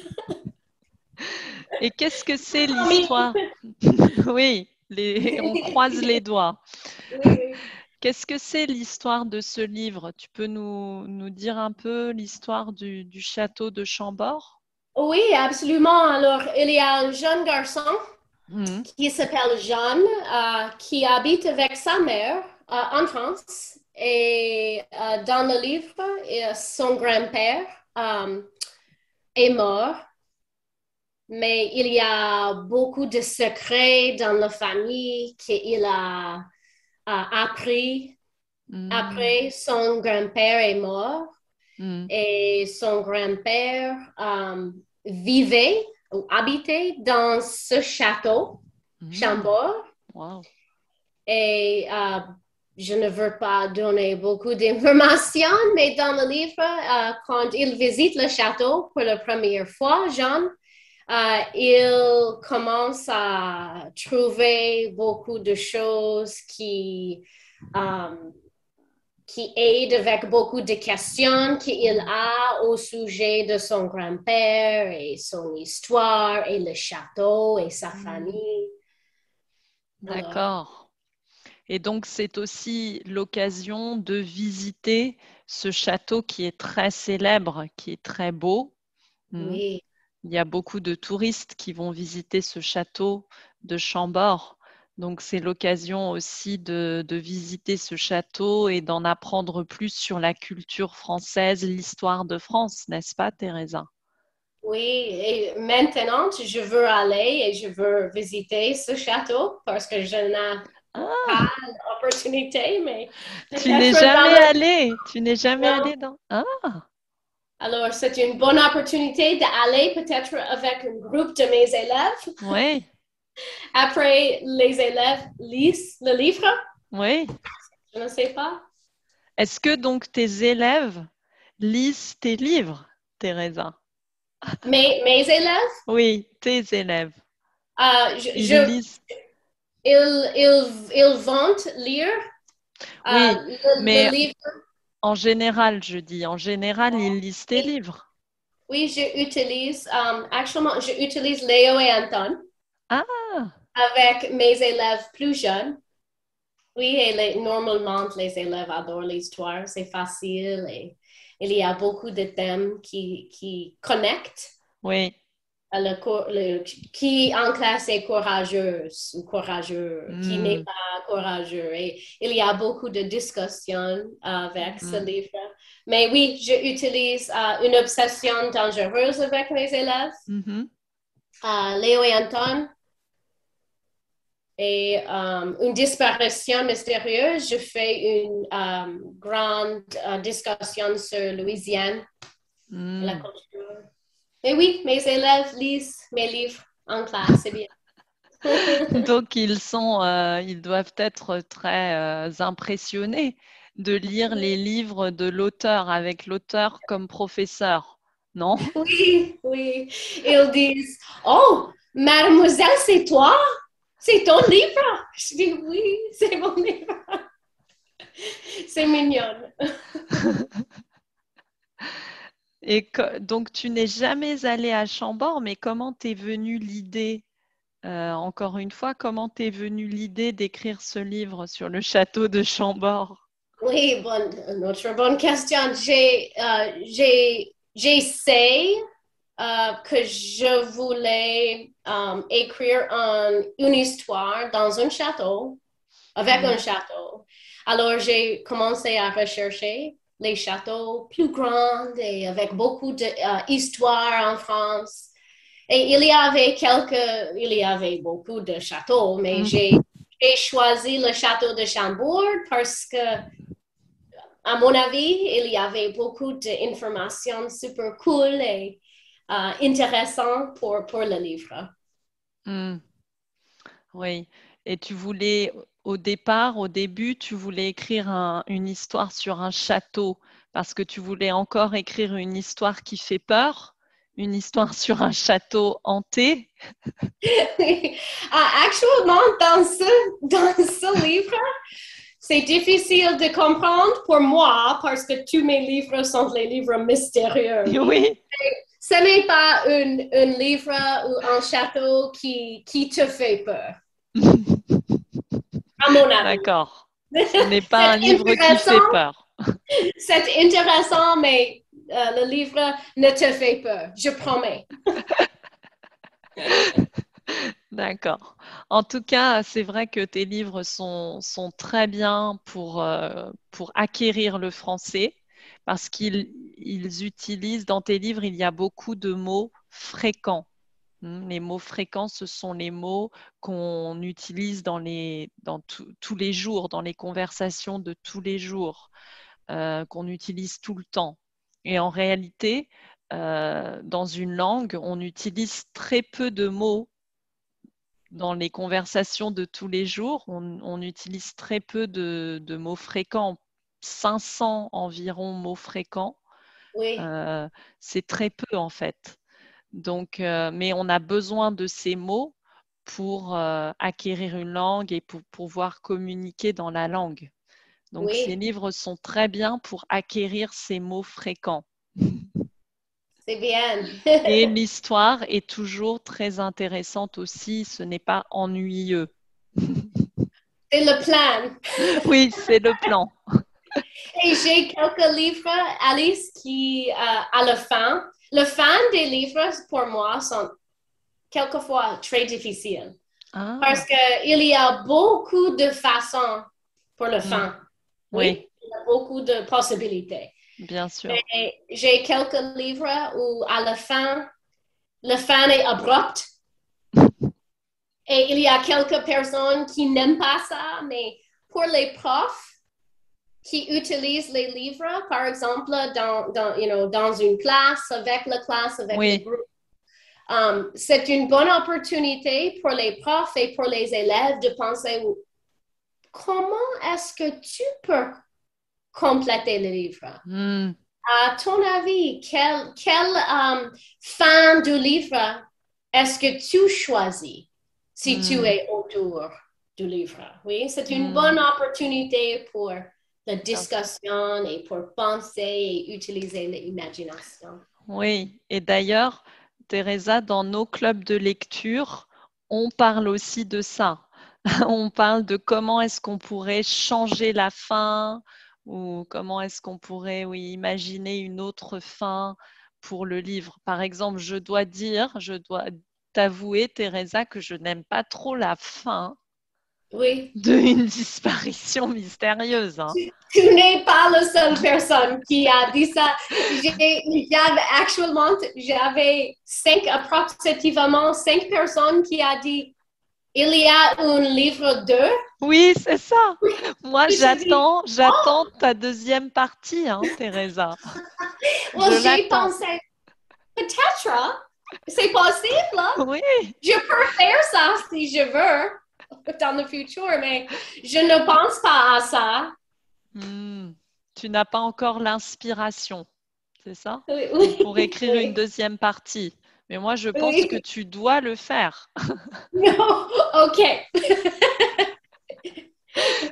et qu'est-ce que c'est Oui, l'histoire? Oui, on croise les doigts. oui. Qu'est-ce que c'est l'histoire de ce livre? Tu peux nous dire un peu l'histoire du château de Chambord? Oui, absolument. Alors, il y a un jeune garçon Mhm. qui s'appelle Jean, qui habite avec sa mère en France. Et dans le livre, son grand-père est mort, mais il y a beaucoup de secrets dans la famille qu'il a appris Mhm. après son grand-père est mort. Mhm. Et son grand-père vivait ou habitait dans ce château, Mhm. Chambord. Wow. Et je ne veux pas donner beaucoup d'informations, mais dans le livre, quand il visite le château pour la première fois, Jean, il commence à trouver beaucoup de choses euh, qui aide avec beaucoup de questions qu'il a au sujet de son grand-père et son histoire et le château et sa Mhm. famille. Alors, D'accord. Et donc, c'est aussi l'occasion de visiter ce château qui est très célèbre, qui est très beau. Mhm. oui, Il y a beaucoup de touristes qui vont visiter ce château de Chambord. Donc, c'est l'occasion aussi de visiter ce château et d'en apprendre plus sur la culture française, l'histoire de France, n'est-ce pas, Teresa? oui, et maintenant, je veux aller et je veux visiter ce château parce que je n'ai pas Ah, l'opportunité, mais tu n'es peut-être jamais dans le... allé. Tu n'es jamais Non. allé dans... Ah, Alors, c'est une bonne opportunité d'aller peut-être avec un groupe de mes élèves. oui, Après, les élèves lisent le livre. oui. Je ne sais pas. Est-ce que donc tes élèves lisent tes livres, Teresa? Mes élèves, Oui, tes élèves. euh, je, Ils je- lisent. ils vont lire Oui, le mais livre. en général, je dis, en général, ils lisent tes Oui, livres. oui, actuellement, j'utilise Léo et Anton Ah, avec mes élèves plus jeunes. Oui, et normalement, les élèves adorent l'histoire, c'est facile et il y a beaucoup de thèmes qui connectent. oui. Qui en classe est courageuse ou courageux, qui n'est Hmm, pas courageux. Et il y a beaucoup de discussions avec ce hmm, livre. Mais oui, j'utilise une obsession dangereuse avec mes élèves, mhm. Léo et Anton, et une disparition mystérieuse. Je fais une grande discussion sur Louisiane, la Hmm. culture. Mais oui, mes élèves lisent mes livres en classe, c'est bien. Donc, ils doivent être très impressionnés de lire les livres de l'auteur avec l'auteur comme professeur, non? Oui, oui. Ils disent, oh, mademoiselle, c'est toi? C'est ton livre? Je dis, oui, c'est mon livre. C'est mignon. Et donc, tu n'es jamais allé à Chambord, mais comment t'es venue l'idée, encore une fois, comment t'es venue l'idée d'écrire ce livre sur le château de Chambord? Oui, une autre bonne question. J'essaie que je voulais écrire une histoire dans un château, avec un château. Alors, j'ai commencé à rechercher les châteaux plus grands et avec beaucoup d'histoires en France. Et il y avait beaucoup de châteaux, mais j'ai choisi le château de Chambord parce que, à mon avis, il y avait beaucoup d'informations super cool et intéressantes pour le livre. Oui. Et tu voulais, au début, tu voulais écrire une histoire sur un château parce que tu voulais encore écrire une histoire qui fait peur, une histoire sur un château hanté. Actuellement, dans ce livre, c'est difficile de comprendre pour moi parce que tous mes livres sont les livres mystérieux. Oui. Ce n'est pas un livre ou un château qui te fait peur. À mon avis. D'accord. Ce n'est pas un livre qui fait peur. C'est intéressant, mais le livre ne te fait peur, je promets. D'accord. En tout cas, c'est vrai que tes livres sont très bien pour acquérir le français parce qu'ils utilisent, dans tes livres, il y a beaucoup de mots fréquents. Les mots fréquents, ce sont les mots qu'on utilise dans tous les jours, dans les conversations de tous les jours, qu'on utilise tout le temps. Et en réalité, dans une langue, on utilise très peu de mots dans les conversations de tous les jours. On utilise très peu de mots fréquents, 500 environ mots fréquents. Oui. C'est très peu en fait. Donc, mais on a besoin de ces mots pour acquérir une langue et pour pouvoir communiquer dans la langue. Donc, Oui. ces livres sont très bien pour acquérir ces mots fréquents. C'est bien. Et l'histoire est toujours très intéressante aussi, ce n'est pas ennuyeux. C'est le plan. Oui, c'est le plan. Et j'ai quelques livres, Alice, qui, à la fin des livres, pour moi, sont quelquefois très difficiles. Ah. Parce qu'il y a beaucoup de façons pour le fin. Oui. Il y a beaucoup de possibilités. Bien sûr. Mais j'ai quelques livres où, à la fin, le fin est abrupt. Et il y a quelques personnes qui n'aiment pas ça, mais pour les profs qui utilisent les livres, par exemple, dans une classe, avec la classe, avec le groupe, c'est une bonne opportunité pour les profs et pour les élèves de penser comment est-ce que tu peux compléter le livre? À ton avis, quelle fin du livre est-ce que tu choisis si tu es autour du livre? Oui, c'est une bonne opportunité pour la discussion et pour penser et utiliser l'imagination. Oui, et d'ailleurs, Teresa, dans nos clubs de lecture, on parle aussi de ça. On parle de comment est-ce qu'on pourrait changer la fin ou comment est-ce qu'on pourrait, imaginer une autre fin pour le livre. Par exemple, je dois t'avouer, Teresa, que je n'aime pas trop la fin d'une disparition mystérieuse. Hein. Tu n'es pas la seule personne qui a dit ça. J'avais approximativement 5 personnes qui ont dit il y a un livre 2. Oui, c'est ça. Moi, j'attends ta deuxième partie, hein, Teresa. J'ai pensé, peut-être, c'est possible. Oui. Je peux faire ça si je veux dans le futur, mais je ne pense pas à ça. Tu n'as pas encore l'inspiration, c'est ça? Oui, Pour écrire une oui, deuxième partie. Mais moi, je pense que oui. tu dois le faire. Non, OK.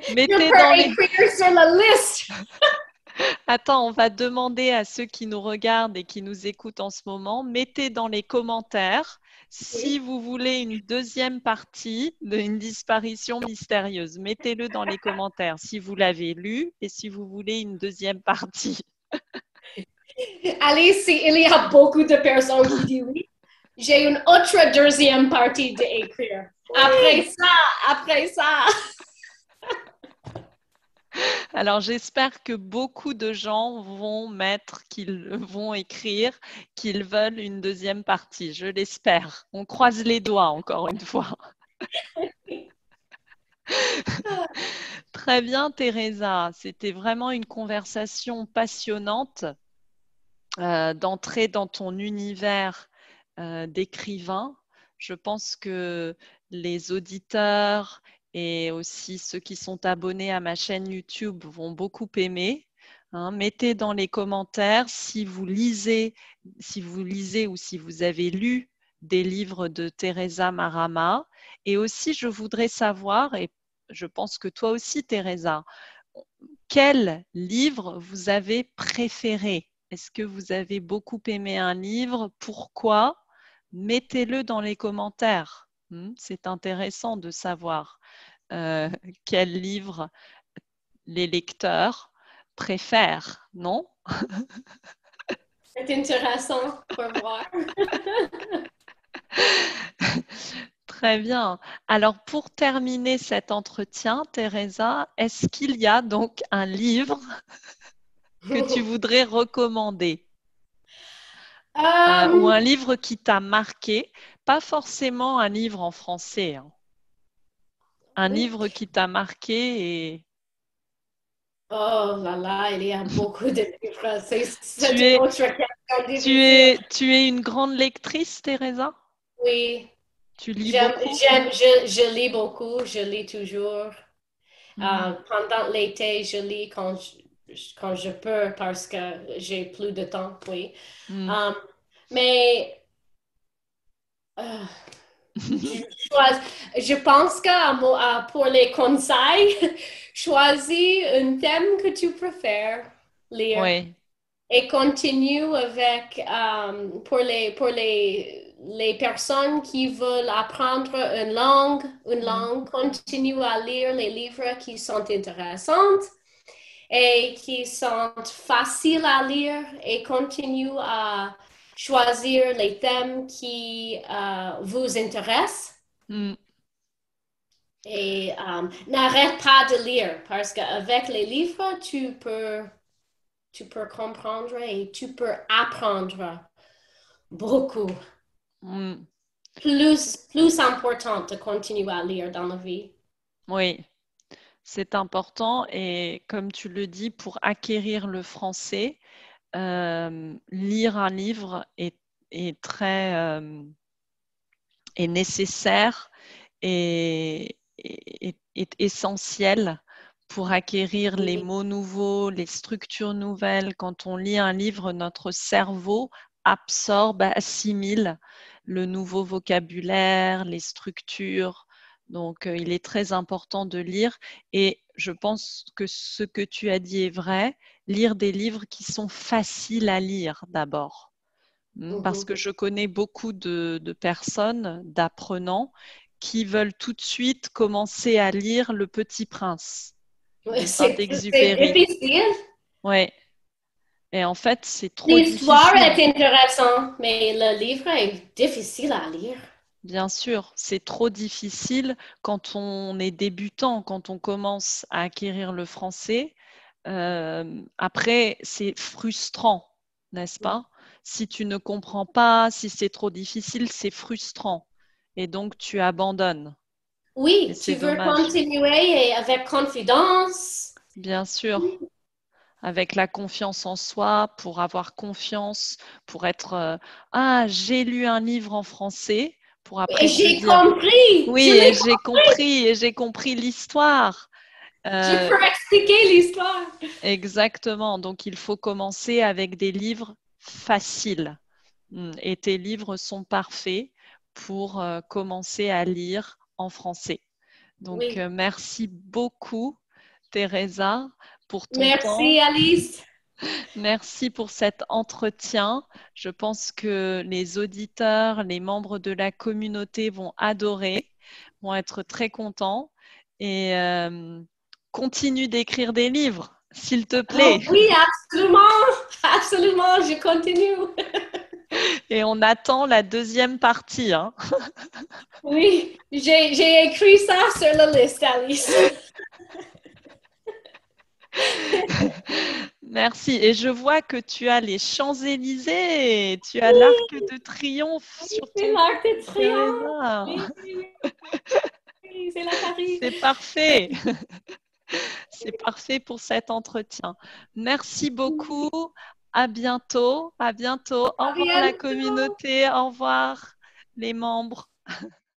Je Mettez dans peux les... écrire sur la liste. Attends, on va demander à ceux qui nous regardent et qui nous écoutent en ce moment, mettez dans les commentaires si Oui. vous voulez une deuxième partie d'une disparition mystérieuse. Mettez-le dans les commentaires si vous l'avez lu et si vous voulez une deuxième partie. Alice, il y a beaucoup de personnes qui disent oui. J'ai une autre deuxième partie d'écrire. Oui. Après ça. Alors, j'espère que beaucoup de gens vont vont écrire qu'ils veulent une deuxième partie. Je l'espère. On croise les doigts encore une fois. Très bien, Teresa. C'était vraiment une conversation passionnante d'entrer dans ton univers d'écrivain. Je pense que les auditeurs et aussi ceux qui sont abonnés à ma chaîne YouTube vont beaucoup aimer. Mettez dans les commentaires si vous lisez ou si vous avez lu des livres de Teresa Marama. Et aussi, je voudrais savoir, et je pense que toi aussi, Teresa, quel livre vous avez préféré? Est-ce que vous avez beaucoup aimé un livre? Pourquoi? Mettez-le dans les commentaires. C'est intéressant de savoir quel livre les lecteurs préfèrent, non? C'est intéressant pour voir. Très bien. Alors, pour terminer cet entretien, Teresa, est-ce qu'il y a donc un livre que tu voudrais recommander? Ou un livre qui t'a marqué, pas forcément un livre en français, hein. Un Oui. livre qui t'a marqué et Oh là là, il y a beaucoup de livres. C'est tu une es, autre question difficile. tu es une grande lectrice, Teresa? Oui, Tu lis beaucoup? je lis beaucoup, je lis toujours. Pendant l'été, je lis quand je peux parce que j'ai plus de temps, oui. Mm. Um, mais euh, je pense que pour les conseils, choisis un thème que tu préfères lire Oui. et continue avec, les personnes qui veulent apprendre une langue, continue à lire les livres qui sont intéressants et qui sont faciles à lire et continue à choisir les thèmes qui vous intéressent. Mm. Et n'arrête pas de lire parce qu'avec les livres, tu peux comprendre et tu peux apprendre beaucoup. Mm. Plus important de continuer à lire dans la vie. Oui, c'est important et comme tu le dis, pour acquérir le français, lire un livre est très est nécessaire et est essentiel pour acquérir les Oui, mots nouveaux, les structures nouvelles. Quand on lit un livre, notre cerveau absorbe, assimile le nouveau vocabulaire, les structures. Donc, il est très important de lire et je pense que ce que tu as dit est vrai, lire des livres qui sont faciles à lire d'abord. Parce que je connais beaucoup de personnes, d'apprenants, qui veulent tout de suite commencer à lire Le Petit Prince de c'est Saint-Exupéry. difficile. Ouais. Et en fait, c'est trop L'histoire difficile. est intéressante, mais le livre est difficile à lire. Bien sûr, c'est trop difficile quand on est débutant, quand on commence à acquérir le français. Après, c'est frustrant, n'est-ce pas? Si tu ne comprends pas, si c'est trop difficile, c'est frustrant. Et donc, tu abandonnes. Et Oui, tu c'est veux dommage. continuer et avec confidence. Bien sûr, avec la confiance en soi, pour avoir confiance, pour être ah, j'ai lu un livre en français, pour Et après se j'ai dire compris, je oui, l'ai et j'ai compris l'histoire. Je peux expliquer l'histoire. Exactement. Donc, il faut commencer avec des livres faciles. Et tes livres sont parfaits pour commencer à lire en français. Donc, Oui. merci beaucoup, Teresa, pour ton temps. Merci, Alice. Merci pour cet entretien. Je pense que les auditeurs, les membres de la communauté vont adorer, vont être très contents et continue d'écrire des livres, s'il te plaît. Oh, oui, absolument. Absolument, je continue. Et on attend la deuxième partie. Hein. Oui, j'ai écrit ça sur la liste, Alice. Merci. Et je vois que tu as les Champs-Élysées. Tu as l'Arc de Triomphe sur C'est ton l'Arc de compte, Triomphe. Teresa. Oui, c'est la Paris. C'est parfait. C'est parfait pour cet entretien. Merci beaucoup. À bientôt. À bientôt. Au À revoir la bientôt. communauté. Au revoir les membres.